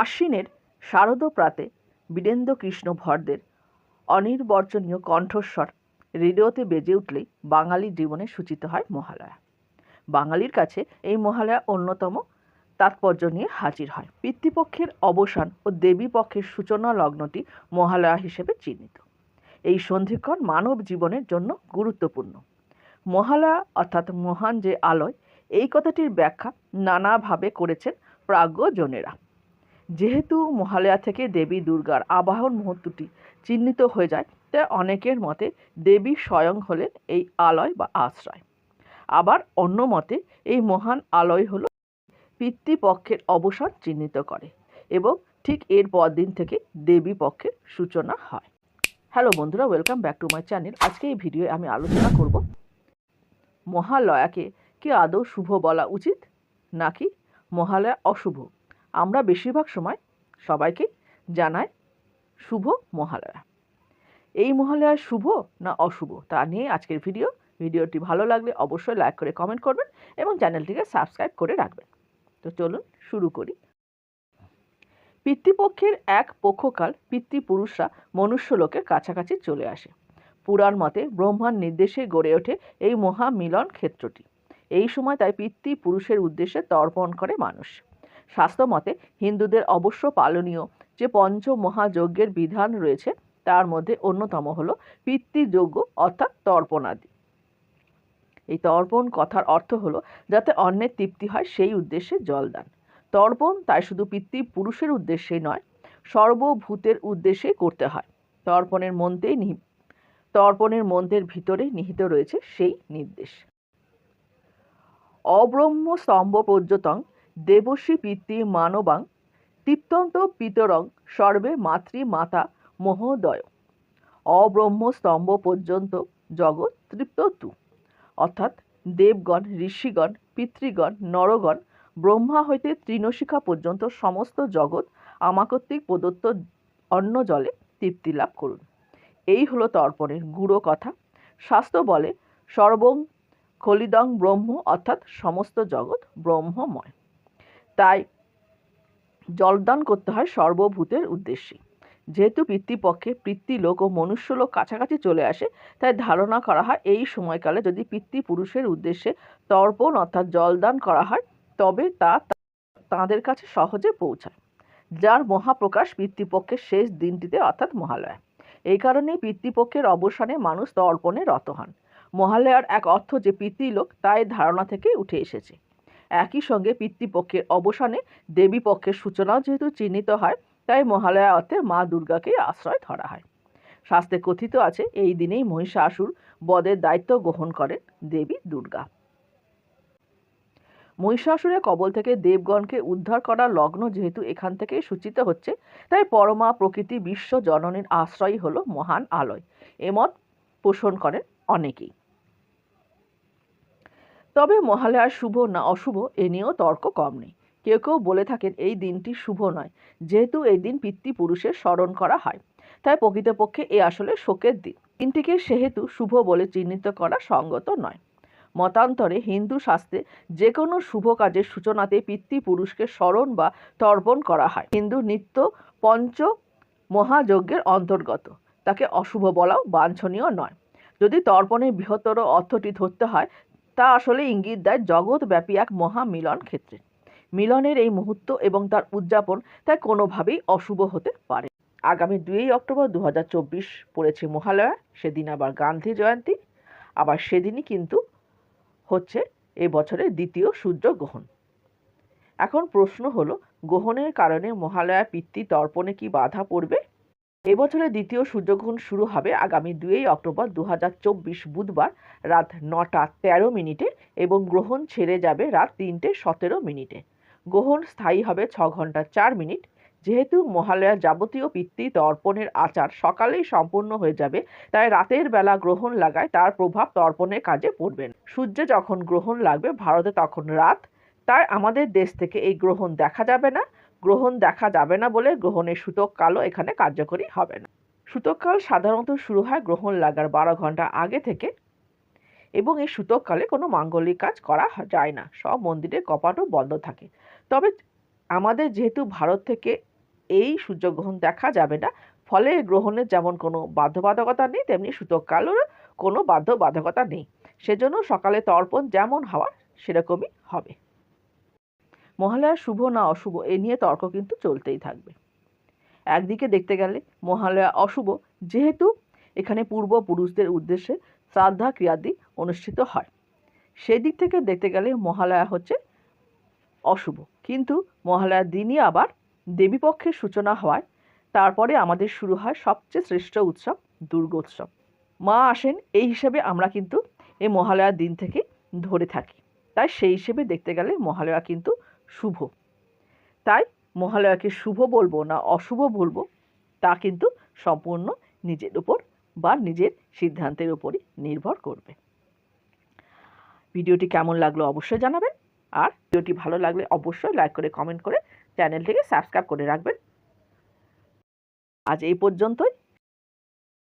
আশ্বিনের শারদপ্রাতে বীরেন্দ্রকৃষ্ণ ভরদের অনির্বচনীয় কণ্ঠস্বর রেডিওতে বেজে উঠলেই বাঙালির জীবনে সূচিত হয় মহালয়া। বাঙালির কাছে এই মহালয়া অন্যতম তাৎপর্য নিয়ে হাজির হয়। পিতৃপক্ষের অবসান ও দেবী পক্ষের সূচনা লগ্নটি মহালয়া হিসেবে চিহ্নিত। এই সন্ধিক্ষণ মানব জীবনের জন্য গুরুত্বপূর্ণ। মহালয়া অর্থাৎ মহান যে আলয়, এই কথাটির ব্যাখ্যা নানাভাবে করেছেন প্রাজ্ঞজনেরা। যেহেতু মহালয়া থেকে দেবী দুর্গার আবাহন মুহূর্তটি চিহ্নিত হয়ে যায়, তাই অনেকের মতে দেবী স্বয়ং হলেন এই আলয় বা আশ্রয়। আবার অন্য মতে এই মহান আলয় হল পিতৃপক্ষের অবসান চিহ্নিত করে এবং ঠিক এর পরদিন থেকে দেবী পক্ষের সূচনা হয়। হ্যালো বন্ধুরা, welcome back to my channel. আজকে এই ভিডিওয়ে আমি আলোচনা করব মহালয়াকে কি আদৌ শুভ বলা উচিত নাকি মহালয়া অশুভ। আমরা বেশিরভাগ সময় সবাইকে জানাই শুভ মহালয়া। এই মহালয়া শুভ না অশুভ তা নিয়ে আজকের ভিডিওটি ভালো লাগলে অবশ্যই লাইক করে কমেন্ট করবেন এবং চ্যানেলটিকে সাবস্ক্রাইব করে রাখবেন। তো চলুন শুরু করি। পিতৃপক্ষের এক পক্ষকাল পিতৃপুরুষরা মনুষ্যলোকের কাছাকাছি চলে আসে। পুরাণ মতে ব্রহ্মার নির্দেশে গড়ে ওঠে এই মহামিলন ক্ষেত্রটি। এই সময় তাই পিতৃপুরুষের উদ্দেশ্যে তর্পণ করে মানুষ। শাস্ত্র মতে হিন্দুদের অবশ্য পালনীয় যে পঞ্চ মহাযজ্ঞের বিধান রয়েছে, তার মধ্যে অন্যতম হল পিতৃযজ্ঞ অর্থাৎ তর্পণাদি। এই তর্পণ কথার অর্থ হলো যাতে অন্নের তৃপ্তি হয় সেই উদ্দেশ্যে জলদান। তর্পণ তাই শুধু পিতৃপুরুষের উদ্দেশ্যেই নয়, সর্বভূতের উদ্দেশ্যে করতে হয়। তর্পণের মন্ত্রের ভিতরে নিহিত রয়েছে সেই নির্দেশ। অব্রহ্ম স্তম্ভ পর্যটং দেবশ্রী পিতৃ মানবাং তৃপ্তন্ত পিতরং সর্বে মাতৃ মাতা মহোদয়। অব্রহ্ম স্তম্ভ পর্যন্ত জগৎ তৃপ্ত তু, অর্থাৎ দেবগণ, ঋষিগণ, পিতৃগণ, নরগণ, ব্রহ্মা হইতে তৃণশিখা পর্যন্ত সমস্ত জগৎ আমা কর্তৃক প্রদত্ত অন্ন জলে তৃপ্তি লাভ করুন। এই হলো তর্পণের গূঢ় কথা। শাস্ত্র বলে সর্বং খলিদং ব্রহ্ম, অর্থাৎ সমস্ত জগৎ ব্রহ্মময়। তাই জলদান করতে হয় সর্বভূতের উদ্দেশ্যে। যেহেতু পিতৃপক্ষে পিতৃলোক ও মনুষ্যলোক কাছাকাছি চলে আসে, তাই ধারণা করা হয় এই সময়কালে যদি পিতৃপুরুষের উদ্দেশ্যে তর্পণ অর্থাৎ জলদান করা হয়, তবে তা তাঁদের কাছে সহজে পৌঁছায়, যার মহাপ্রকাশ পিতৃপক্ষের শেষ দিনটিতে অর্থাৎ মহালয়া। এই কারণেই পিতৃপক্ষের অবসানে মানুষ তর্পণে রত হন। মহালয়ার এক অর্থ যে পিতৃলোক, তাই ধারণা থেকে উঠে এসেছে। একই সঙ্গে পিতৃপক্ষের অবসানে দেবী পক্ষের সূচনাও যেহেতু চিহ্নিত হয়, তাই মহালয়া অর্থে মা দুর্গাকে আশ্রয় ধরা হয়। শাস্ত্রে কথিত আছে এই দিনেই মহিষাসুর বধের দায়িত্ব গ্রহণ করেন দেবী দুর্গা। মহিষাসুরের কবল থেকে দেবগণকে উদ্ধার করার লগ্ন যেহেতু এখান থেকেই সূচিত হচ্ছে, তাই পরমা প্রকৃতি বিশ্ব জননীর আশ্রয়ই হলো মহান আলয়, এমত পোষণ করেন অনেকেই। তবে মহালয়া শুভ না অশুভ এ নিয়েও তর্ক কম নেই। কেউ কেউ বলে থাকেন এই দিনটি শুভ নয়, যেহেতু এই দিন পিতৃপুরুষের স্মরণ করা হয়, তাই প্রকৃতপক্ষে এ আসলে শোকের দিন। দিনটিকে সেহেতু শুভ বলে চিহ্নিত করা সঙ্গত নয়। মতান্তরে হিন্দু শাস্ত্রে যে কোনো শুভ কাজের সূচনাতে পিতৃপুরুষকে স্মরণ বা তর্পণ করা হয়। হিন্দু নিত্য পঞ্চ মহাযজ্ঞের অন্তর্গত, তাকে অশুভ বলাও বাঞ্ছনীয় নয়। যদি তর্পণের বৃহত্তর অর্থটি ধরতে হয়, তা আসলে ইঙ্গিত দেয় জগৎব্যাপী এক মহামিলন ক্ষেত্রে। মিলনের এই মুহূর্ত এবং তার উদযাপন তাই কোনোভাবেই অশুভ হতে পারে। আগামী 2 অক্টোবর 2024 পড়েছে মহালয়া। সেদিন আবার গান্ধী জয়ন্তী, আবার সেদিনই কিন্তু হচ্ছে এই বছরের দ্বিতীয় সূর্যগ্রহণ। এখন প্রশ্ন হলো, গ্রহণের কারণে মহালয়া পিতৃ তর্পণে কি বাধা পড়বে? এবছরের দ্বিতীয় সূর্যগ্রহণ শুরু হবে আগামী 2 অক্টোবর 2024 বুধবার রাত 9টা 13 মিনিটে এবং গ্রহণ ছেড়ে যাবে রাত 3টে 17 মিনিটে। গ্রহণ স্থায়ী হবে 6 ঘন্টা 4 মিনিট। যেহেতু মহালয়ার যাবতীয় পিতৃ তর্পণের আচার সকালেই সম্পূর্ণ হয়ে যাবে, তাই রাতের বেলা গ্রহণ লাগায় তার প্রভাব তর্পণের কাজে পড়বে না। সূর্যে যখন গ্রহণ লাগবে ভারতে তখন রাত, তাই আমাদের দেশ থেকে এই গ্রহণ দেখা যাবে না। গ্রহণ দেখা যাবে না বলে গ্রহণের সূতক কালও এখানে কার্যকরী হবে না। সূতককাল সাধারণত শুরু হয় গ্রহণ লাগার 12 ঘন্টা আগে থেকে এবং এই সূতককালে কোনো মাঙ্গলিক কাজ করা যায় না। সব মন্দিরে কপাটও বন্ধ থাকে। তবে আমাদের যেহেতু ভারত থেকে এই সূর্যগ্রহণ দেখা যাবে না, ফলে গ্রহণের যেমন কোনো বাধ্যবাধকতা নেই, তেমনি সূতককালেরও কোনো বাধ্যবাধকতা নেই। সেজন্য সকালে তর্পণ যেমন হওয়ার সেরকমই হবে। মহালয়া শুভ না অশুভ এ নিয়ে তর্ক কিন্তু চলতেই থাকবে। একদিকে দেখতে গেলে মহালয়া অশুভ, যেহেতু এখানে পূর্বপুরুষদের উদ্দেশ্যে শ্রাদ্ধা ক্রিয়াদি অনুষ্ঠিত হয়। সেই দিক থেকে দেখতে গেলে মহালয়া হচ্ছে অশুভ, কিন্তু মহালয়ার দিনই আবার দেবীপক্ষের সূচনা হওয়ায় তারপরে আমাদের শুরু হয় সবচেয়ে শ্রেষ্ঠ উৎসব দুর্গোৎসব। মা আসেন এই হিসেবে আমরা কিন্তু এই মহালয়ার দিন থেকে ধরে থাকি, তাই সেই হিসেবে দেখতে গেলে মহালয়া কিন্তু শুভ। তাই মহালয়াকে শুভ বলবো না অশুভ বলবো তা কিন্তু সম্পূর্ণ নিজের উপর বা নিজের সিদ্ধান্তের উপরই নির্ভর করবে। ভিডিওটি কেমন লাগলো অবশ্যই জানাবেন, আর ভিডিওটি ভালো লাগলে অবশ্যই লাইক করে কমেন্ট করে চ্যানেলটিকে সাবস্ক্রাইব করে রাখবেন। আজ এই পর্যন্তই।